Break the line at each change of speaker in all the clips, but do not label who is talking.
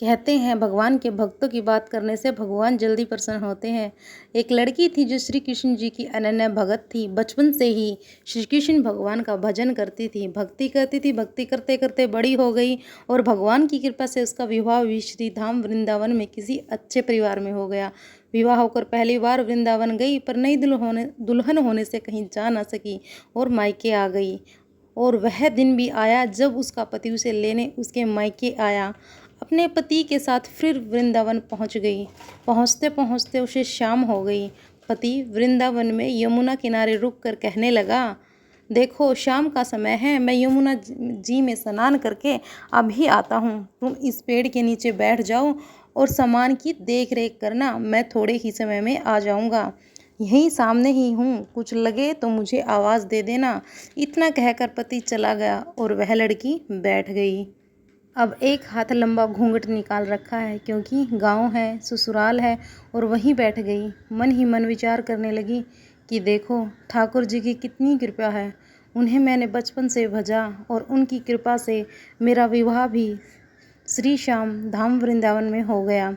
कहते हैं भगवान के भक्तों की बात करने से भगवान जल्दी प्रसन्न होते हैं। एक लड़की थी जो श्री कृष्ण जी की अनन्य भगत थी। बचपन से ही श्री कृष्ण भगवान का भजन करती थी, भक्ति करती थी। भक्ति करते करते बड़ी हो गई और भगवान की कृपा से उसका विवाह भी श्री धाम वृंदावन में किसी अच्छे परिवार में हो गया। विवाह होकर पहली बार वृंदावन गई, पर नई दुल्हन होने से कहीं जा ना सकी और मायके आ गई। और वह दिन भी आया जब उसका पति उसे लेने उसके मायके आया। अपने पति के साथ फिर वृंदावन पहुंच गई। पहुंचते पहुंचते उसे शाम हो गई। पति वृंदावन में यमुना किनारे रुक कर कहने लगा, देखो शाम का समय है, मैं यमुना जी में स्नान करके अभी आता हूँ। तुम इस पेड़ के नीचे बैठ जाओ और सामान की देख रेख करना, मैं थोड़े ही समय में आ जाऊँगा। यहीं सामने ही हूँ, कुछ लगे तो मुझे आवाज़ दे देना। इतना कहकर पति चला गया और वह लड़की बैठ गई। अब एक हाथ लंबा घूंघट निकाल रखा है, क्योंकि गांव है, ससुराल है, और वहीं बैठ गई। मन ही मन विचार करने लगी कि देखो ठाकुर जी की कितनी कृपा है। उन्हें मैंने बचपन से भजा और उनकी कृपा से मेरा विवाह भी श्री श्याम धाम वृंदावन में हो गया।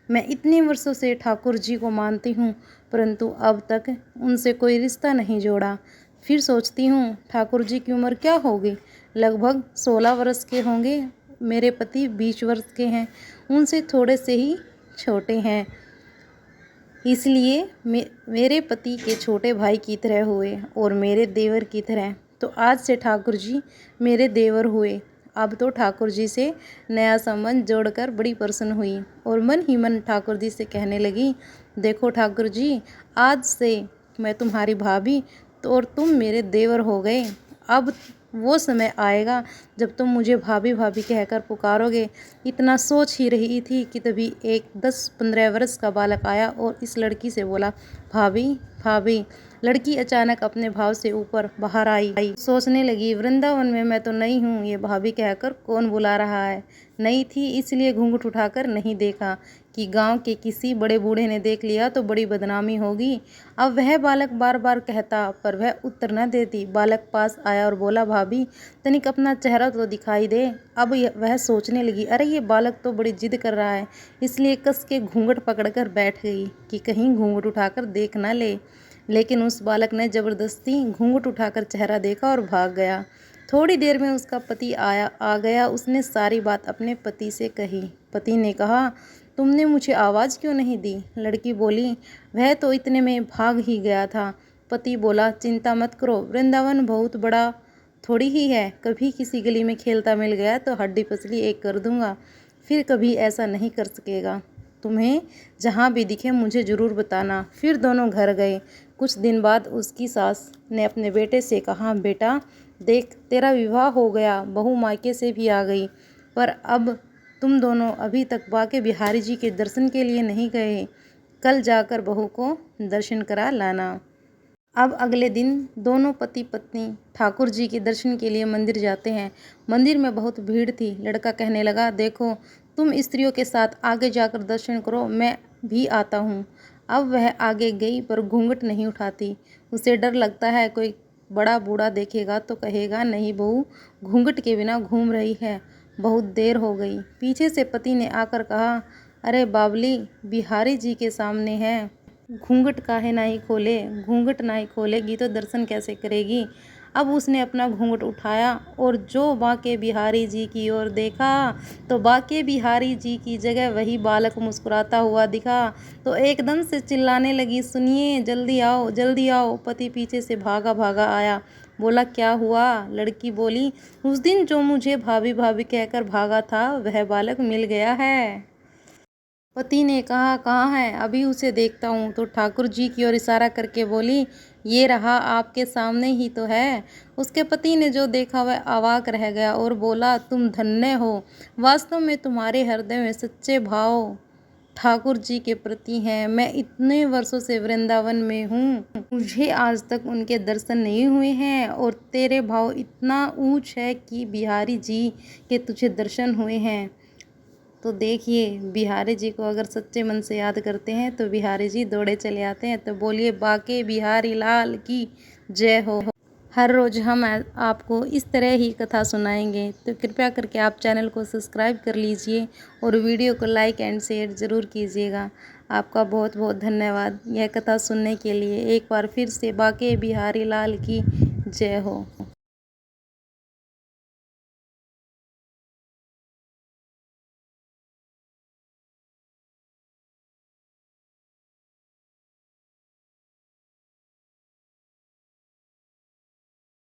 मैं इतने वर्षों से ठाकुर जी को मानती हूँ, परंतु अब तक उनसे कोई रिश्ता नहीं जोड़ा। फिर सोचती हूँ ठाकुर जी की उम्र क्या होगी, लगभग 16 वर्ष के होंगे। मेरे पति 20 वर्ष के हैं, उनसे थोड़े से ही छोटे हैं। इसलिए मेरे पति के छोटे भाई की तरह हुए और मेरे देवर की तरह। तो आज से ठाकुर जी मेरे देवर हुए। अब तो ठाकुर जी से नया संबंध जोड़कर बड़ी प्रसन्न हुई और मन ही मन ठाकुर जी से कहने लगी, देखो ठाकुर जी, आज से मैं तुम्हारी भाभी तो और तुम मेरे देवर हो गए। अब वो समय आएगा जब तुम मुझे भाभी भाभी कहकर पुकारोगे। इतना सोच ही रही थी कि तभी एक 10-15 वर्ष का बालक आया और इस लड़की से बोला, भाभी भाभी। लड़की अचानक अपने भाव से ऊपर बाहर आई। सोचने लगी, वृंदावन में मैं तो नई हूँ, ये भाभी कहकर कौन बुला रहा है। नई थी इसलिए घूंघट उठाकर नहीं देखा कि गांव के किसी बड़े बूढ़े ने देख लिया तो बड़ी बदनामी होगी। अब वह बालक बार बार कहता, पर वह उत्तर न देती। बालक पास आया और बोला, भाभी तनिक अपना चेहरा तो दिखाई दे। अब वह सोचने लगी, अरे ये बालक तो बड़ी जिद कर रहा है, इसलिए कस के घूंघट पकड़कर बैठ गई कि कहीं घूंघट उठाकर देख न ले। लेकिन उस बालक ने जबरदस्ती घूंघट उठाकर चेहरा देखा और भाग गया। थोड़ी देर में उसका पति आ गया। उसने सारी बात अपने पति से कही। पति ने कहा, तुमने मुझे आवाज़ क्यों नहीं दी। लड़की बोली, वह तो इतने में भाग ही गया था। पति बोला, चिंता मत करो, वृंदावन बहुत बड़ा थोड़ी ही है। कभी किसी गली में खेलता मिल गया तो हड्डी पसली एक कर दूंगा, फिर कभी ऐसा नहीं कर सकेगा। तुम्हें जहाँ भी दिखे मुझे ज़रूर बताना। फिर दोनों घर गए। कुछ दिन बाद उसकी सास ने अपने बेटे से कहा, बेटा देख तेरा विवाह हो गया, बहू मायके से भी आ गई, पर अब तुम दोनों अभी तक बाके बिहारी जी के दर्शन के लिए नहीं गए। कल जाकर बहू को दर्शन करा लाना। अब अगले दिन दोनों पति पत्नी ठाकुर जी के दर्शन के लिए मंदिर जाते हैं। मंदिर में बहुत भीड़ थी। लड़का कहने लगा, देखो तुम स्त्रियों के साथ आगे जाकर दर्शन करो, मैं भी आता हूँ। अब वह आगे गई पर घूंघट नहीं उठाती। उसे डर लगता है कोई बड़ा बूढ़ा देखेगा तो कहेगा, नहीं बहू घूंघट के बिना घूम रही है। बहुत देर हो गई। पीछे से पति ने आकर कहा, अरे बावली, बिहारी जी के सामने है, घूंघट काहे नहीं खोले। घूंघट नहीं खोलेगी तो दर्शन कैसे करेगी। अब उसने अपना घूंघट उठाया और जो बाके बिहारी जी की ओर देखा तो बाके बिहारी जी की जगह वही बालक मुस्कुराता हुआ दिखा। तो एकदम से चिल्लाने लगी, सुनिए जल्दी आओ जल्दी आओ। पति पीछे से भागा भागा आया। बोला, क्या हुआ। लड़की बोली, उस दिन जो मुझे भाभी भाभी कहकर भागा था वह बालक मिल गया है। पति ने कहा, कहाँ है, अभी उसे देखता हूँ। तो ठाकुर जी की ओर इशारा करके बोली, ये रहा, आपके सामने ही तो है। उसके पति ने जो देखा वह अवाक रह गया और बोला, तुम धन्य हो। वास्तव में तुम्हारे हृदय में सच्चे भाव ठाकुर जी के प्रति हैं। मैं इतने वर्षों से वृंदावन में हूँ, मुझे आज तक उनके दर्शन नहीं हुए हैं और तेरे भाव इतना ऊंच है कि बिहारी जी के तुझे दर्शन हुए हैं। तो देखिए, बिहारी जी को अगर सच्चे मन से याद करते हैं तो बिहारी जी दौड़े चले आते हैं। तो बोलिए, बाके बिहारी लाल की जय हो। हर रोज़ हम आपको इस तरह ही कथा सुनाएंगे, तो कृपया करके आप चैनल को सब्सक्राइब कर लीजिए और वीडियो को लाइक एंड शेयर ज़रूर कीजिएगा। आपका बहुत बहुत धन्यवाद यह कथा सुनने के लिए। एक बार फिर से बांके बिहारी लाल की जय हो।